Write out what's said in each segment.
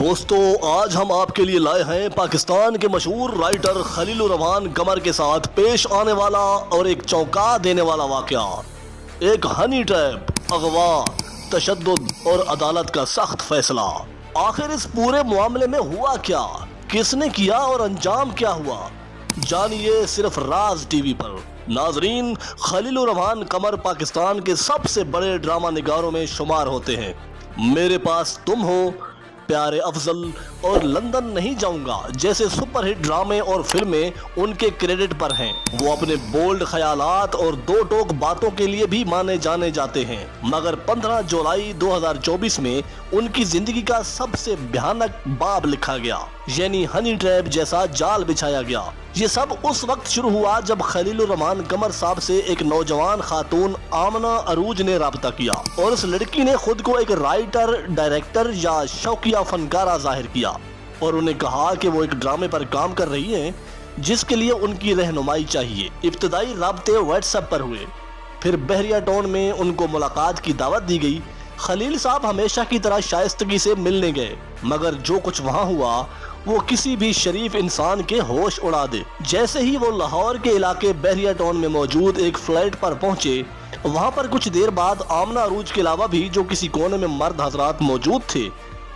دوستو آج ہم آپ کے لیے لائے ہیں پاکستان کے مشہور رائٹر خلیل الرحمان قمر کے ساتھ پیش آنے والا اور ایک چونکا دینے والا واقعہ، ایک ہنی ٹریپ، اغوا، تشدد اور عدالت کا سخت فیصلہ۔ آخر اس پورے معاملے میں ہوا کیا، کس نے کیا اور انجام کیا ہوا، جانیے صرف راز ٹی وی پر۔ ناظرین، خلیل الرحمان قمر پاکستان کے سب سے بڑے ڈرامہ نگاروں میں شمار ہوتے ہیں۔ میرے پاس تم ہو، پیارے افضل اور لندن نہیں جاؤں گا جیسے سپر ہٹ ڈرامے اور فلمیں ان کے کریڈٹ پر ہیں۔ وہ اپنے بولڈ خیالات اور دو ٹوک باتوں کے لیے بھی مانے جانے جاتے ہیں، مگر 15 جولائی 2024 میں ان کی زندگی کا سب سے بھیانک باب لکھا گیا، یعنی ہنی ٹریپ جیسا جال بچھایا گیا۔ یہ سب اس وقت شروع ہوا جب خلیل الرحمان قمر صاحب سے ایک نوجوان خاتون آمنہ عروج نے رابطہ کیا، اور اس لڑکی نے خود کو ایک رائٹر، ڈائریکٹر یا شوقیہ فنکارہ ظاہر کیا، اور انہیں کہا کہ وہ ایک ڈرامے پر کام کر رہی ہیں جس کے لیے ان کی رہنمائی چاہیے۔ ابتدائی رابطے واٹس ایپ پر ہوئے، پھر بحریہ ٹاؤن میں ان کو ملاقات کی دعوت دی گئی۔ خلیل صاحب ہمیشہ کی طرح شائستگی سے ملنے گئے، مگر جو کچھ وہاں ہوا وہ کسی بھی شریف انسان کے ہوش اڑا دے۔ جیسے ہی وہ لاہور کے علاقے بحریہ ٹاؤن میں موجود ایک فلیٹ پر پہنچے، وہاں پر کچھ دیر بعد آمنہ عروج کے علاوہ بھی جو کسی کونے میں مرد حضرات موجود تھے،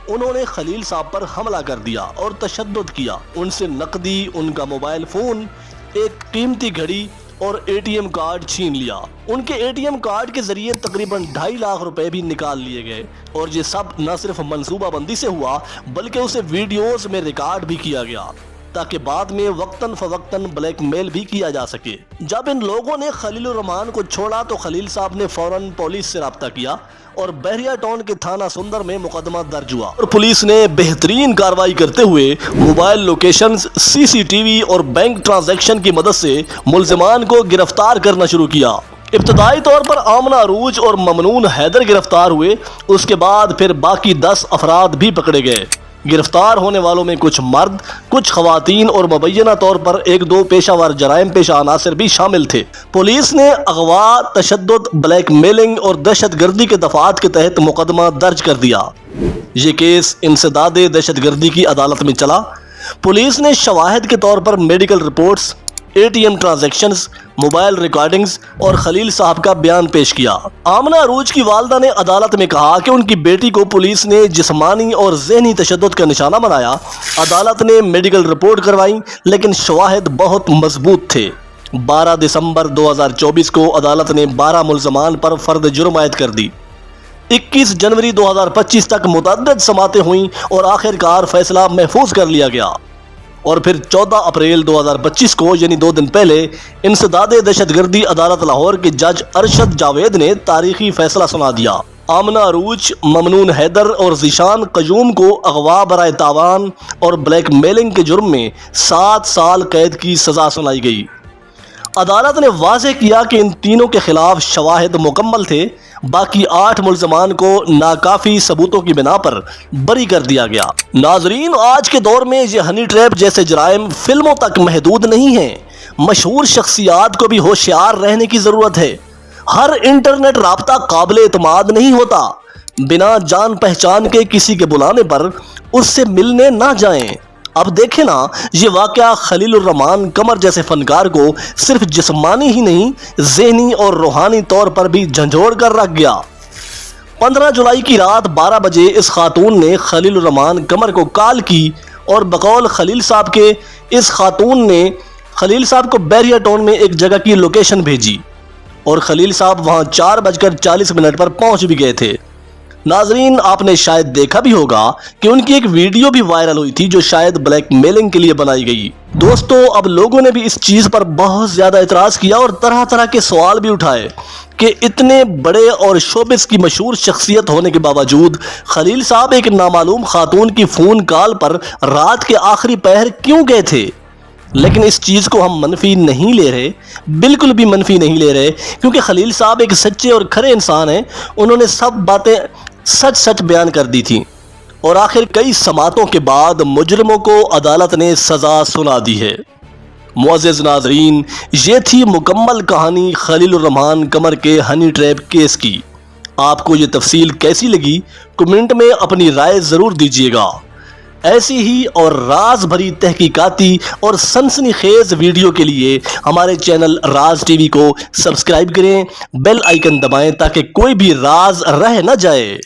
انہوں نے خلیل صاحب پر حملہ کر دیا اور تشدد کیا۔ ان سے نقدی، ان کا موبائل فون، ایک قیمتی گھڑی اور ATM کارڈ چھین لیا۔ ان کے ATM کارڈ کے ذریعے تقریباً 2.5 لاکھ روپے بھی نکال لیے گئے، اور یہ سب نہ صرف منصوبہ بندی سے ہوا بلکہ اسے ویڈیوز میں ریکارڈ بھی کیا گیا تاکہ بعد میں وقتاً فوقتاً بلیک میل بھی کیا جا سکے۔ جب ان لوگوں نے خلیل الرحمان کو چھوڑا تو خلیل صاحب نے فوراً پولیس سے رابطہ کیا اور بحریہ ٹاؤن کے تھانہ سندر میں مقدمہ درج ہوا، اور پولیس نے بہترین کارروائی کرتے ہوئے موبائل لوکیشنز، CCTV اور بینک ٹرانزیکشن کی مدد سے ملزمان کو گرفتار کرنا شروع کیا۔ ابتدائی طور پر آمنہ عروج اور ممنون حیدر گرفتار ہوئے، اس کے بعد پھر باقی 10 افراد بھی پکڑے گئے۔ گرفتار ہونے والوں میں کچھ مرد، کچھ خواتین اور مبینہ طور پر 1-2 پیشہ ور جرائم پیشہ عناصر بھی شامل تھے۔ پولیس نے اغوا، تشدد، بلیک میلنگ اور دہشت گردی کے دفعات کے تحت مقدمہ درج کر دیا۔ یہ کیس انسداد دہشت گردی کی عدالت میں چلا۔ پولیس نے شواہد کے طور پر medical reports, ATM transactions, mobile recordings اور خلیل صاحب کا بیان پیش کیا۔ آمنہ عروج کی والدہ نے عدالت میں کہا کہ ان کی بیٹی کو پولیس نے جسمانی اور ذہنی تشدد کا نشانہ بنایا۔ عدالت نے میڈیکل رپورٹ کروائی لیکن شواہد بہت مضبوط تھے۔ 12 دسمبر 2024 کو عدالت نے 12 ملزمان پر فرد جرم عائد کر دی۔ 21 جنوری 2025 تک متعدد سماعتیں ہوئیں اور آخرکار فیصلہ محفوظ کر لیا گیا، اور پھر 14 اپریل 2025 کو یعنی 2 دن پہلے انسداد دہشت گردی عدالت لاہور کے جج ارشد جاوید نے تاریخی فیصلہ سنا دیا۔ آمنہ عروج، ممنون حیدر اور ذیشان قیوم کو اغوا برائے تاوان اور بلیک میلنگ کے جرم میں 7 سال قید کی سزا سنائی گئی۔ عدالت نے واضح کیا کہ ان تینوں کے خلاف شواہد مکمل تھے، باقی 8 ملزمان کو ناکافی ثبوتوں کی بنا پر بری کر دیا گیا۔ ناظرین، آج کے دور میں یہ ہنی ٹریپ جیسے جرائم فلموں تک محدود نہیں ہیں۔ مشہور شخصیات کو بھی ہوشیار رہنے کی ضرورت ہے۔ ہر انٹرنیٹ رابطہ قابل اعتماد نہیں ہوتا۔ بنا جان پہچان کے کسی کے بلانے پر اس سے ملنے نہ جائیں۔ اب دیکھیں نا، یہ واقعہ خلیل الرحمان قمر جیسے فنکار کو صرف جسمانی ہی نہیں، ذہنی اور روحانی طور پر بھی جھنجھوڑ کر رکھ گیا۔ 15 جولائی کی رات 12 بجے اس خاتون نے خلیل الرحمان قمر کو کال کی، اور بقول خلیل صاحب کے اس خاتون نے خلیل صاحب کو بحریہ ٹاؤن میں ایک جگہ کی لوکیشن بھیجی، اور خلیل صاحب وہاں 4:40 پر پہنچ بھی گئے تھے۔ ناظرین، آپ نے شاید دیکھا بھی ہوگا کہ ان کی ایک ویڈیو بھی وائرل ہوئی تھی جو شاید بلیک میلنگ کے لیے بنائی گئی۔ دوستو، اب لوگوں نے بھی اس چیز پر بہت زیادہ اعتراض کیا اور طرح طرح کے سوال بھی اٹھائے کہ اتنے بڑے اور شوبز کی مشہور شخصیت ہونے کے باوجود خلیل صاحب ایک نامعلوم خاتون کی فون کال پر رات کے آخری پہر کیوں گئے تھے؟ لیکن اس چیز کو ہم منفی نہیں لے رہے، بالکل بھی منفی نہیں لے رہے، کیونکہ خلیل صاحب ایک سچے اور کھرے انسان ہیں۔ انہوں نے سب باتیں سچ بیان کر دی تھی، اور آخر کئی سماعتوں کے بعد مجرموں کو عدالت نے سزا سنا دی ہے۔ معزز ناظرین، یہ تھی مکمل کہانی خلیل الرحمان قمر کے ہنی ٹریپ کیس کی۔ آپ کو یہ تفصیل کیسی لگی؟ کمنٹ میں اپنی رائے ضرور دیجیے گا۔ ایسی ہی اور راز بھری تحقیقاتی اور سنسنی خیز ویڈیو کے لیے ہمارے چینل راز ٹی وی کو سبسکرائب کریں، بیل آئیکن دبائیں تاکہ کوئی بھی راز رہ نہ جائے۔